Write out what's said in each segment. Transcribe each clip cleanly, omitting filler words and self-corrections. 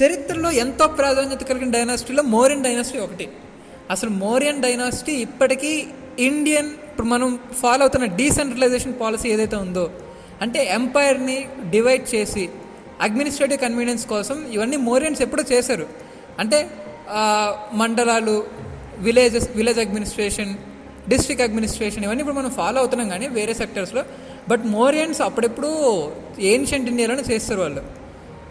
చరిత్రలో ఎంతో ప్రాధాన్యత కలిగిన డైనాసిటీలో మౌర్యన్ డైనాసిటీ ఒకటి. అసలు మౌర్యన్ డైనాసిటీ ఇప్పటికీ ఇండియన్ ఇప్పుడు మనం ఫాలో అవుతున్న డీసెంట్రలైజేషన్ పాలసీ ఏదైతే ఉందో, అంటే ఎంపైర్ని డివైడ్ చేసి అడ్మినిస్ట్రేటివ్ కన్వీనియన్స్ కోసం ఇవన్నీ మౌర్యన్స్ ఎప్పుడో చేశారు. అంటే మండలాలు, విలేజ్ అడ్మినిస్ట్రేషన్, డిస్ట్రిక్ట్ అడ్మినిస్ట్రేషన్ ఇవన్నీ ఇప్పుడు మనం ఫాలో అవుతున్నాం కానీ వేరే సెక్టర్స్లో. బట్ మౌర్యన్స్ అప్పుడెప్పుడు ఏన్షియంట్ ఇండియాలోనే చేస్తారు వాళ్ళు.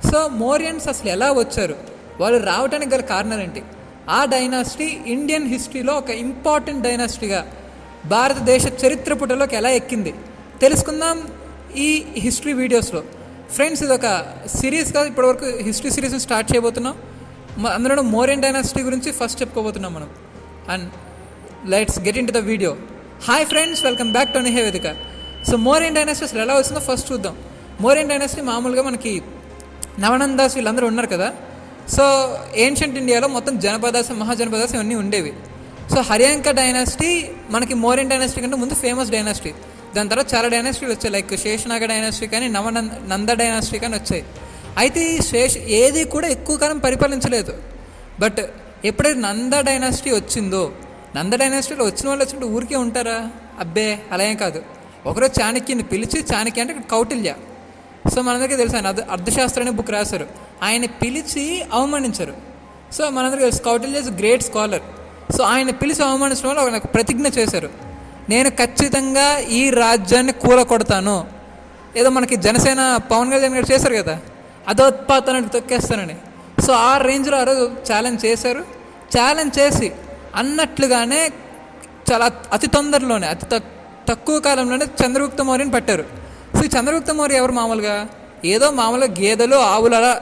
సో మౌర్యన్స్ అసలు ఎలా వచ్చారు, వాళ్ళు రావడానికి గల కారణాలు ఏంటి, ఆ డైనాసిటీ ఇండియన్ హిస్టరీలో ఒక ఇంపార్టెంట్ డైనాసిటీగా భారతదేశ చరిత్ర పుటలోకి ఎలా ఎక్కింది తెలుసుకుందాం ఈ హిస్టరీ వీడియోస్లో. ఫ్రెండ్స్, ఇది ఒక సిరీస్గా ఇప్పటివరకు హిస్టరీ సిరీస్ని స్టార్ట్ చేయబోతున్నాం. అందులో మౌర్యన్ డైనాసిటీ గురించి ఫస్ట్ చెప్పుకోబోతున్నాం మనం. And let's get into the video. Hi friends, welcome back to అనేహే వేదిక. సో మౌర్యన్ డైనాసిటీ అసలు ఎలా వచ్చిందో ఫస్ట్ చూద్దాం. మౌర్యన్ డైనాసిటీ మామూలుగా మనకి నవనందాస్ వీళ్ళందరూ ఉన్నారు కదా. సో ఏన్షియంట్ ఇండియాలో మొత్తం జనపదాస్, మహాజనపదాస్ ఇవన్నీ ఉండేవి. సో హర్యాంక డైనాసిటీ మనకి మౌర్యన్ డైనాసిటీ కంటే ముందు ఫేమస్ డైనాసిటీ. దాని తర్వాత చాలా డైనాసిటీలు వచ్చాయి, లైక్ శేషనాగ డైనాసిటీ కానీ నంద డైనాసిటీ కానీ వచ్చాయి. అయితే ఈ ఏది కూడా ఎక్కువ కాలం పరిపాలించలేదు. బట్ ఎప్పుడైతే నంద డైనాసిటీ వచ్చిందో, నంద డైనాసిటీలో వచ్చిన వాళ్ళు వచ్చినట్టు ఊరికే ఉంటారా? అబ్బే, అలా ఏం కాదు. ఒకరోజు చాణక్యుని పిలిచి, చాణక్య అంటే కౌటిల్య, సో మనందరికీ తెలుసు ఆయన అర్థశాస్త్రం అనే బుక్ రాశారు, ఆయన పిలిచి అవమానించారు. సో మనందరికీ తెలుసు Kautilya is great scholar. So ఆయన పిలిచి అవమానించడం వల్ల ఒక ప్రతిజ్ఞ చేశారు, నేను ఖచ్చితంగా ఈ రాజ్యాన్ని కూలకొడతాను. ఏదో మనకి జనసేన పవన్ కళ్యాణ్ గారు చేశారు కదా, అధోత్పాతానికి తొక్కేస్తానని. సో ఆ రేంజ్లో ఆ రోజు ఛాలెంజ్ చేశారు. ఛాలెంజ్ చేసి అన్నట్లుగానే చాలా అతి తొందరలోనే, తక్కువ కాలంలోనే చంద్రగుప్త మౌర్యని పట్టారు. సో ఈ చంద్రగుప్త మౌర్య ఎవరు? మామూలుగా ఏదో మామూలుగా గేదెలు, ఆవులు అలా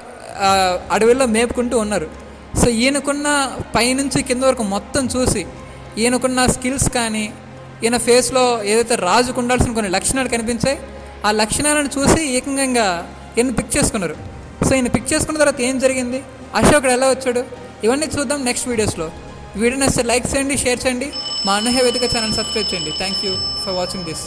అడవిలో మేపుకుంటూ ఉన్నారు. సో ఈయనకున్న పైనుంచి కింద వరకు మొత్తం చూసి, ఈయనకున్న స్కిల్స్ కానీ, ఈయన ఫేస్లో ఏదైతే రాజుకు ఉండాల్సిన కొన్ని లక్షణాలు కనిపించాయి, ఆ లక్షణాలను చూసి ఏకంగా ఈయన పిక్ చేసుకున్నారు. సో ఈయన పిక్ చేసుకున్న తర్వాత ఏం జరిగింది, అశోకుడు ఎలా వచ్చాడు, ఇవన్నీ చూద్దాం నెక్స్ట్ వీడియోస్లో. వీడియోని వస్తే లైక్ చేయండి, షేర్ చేయండి, మా అనేహే వేదిక ఛానల్ సబ్స్క్రైబ్ చేయండి. Thank you for watching this.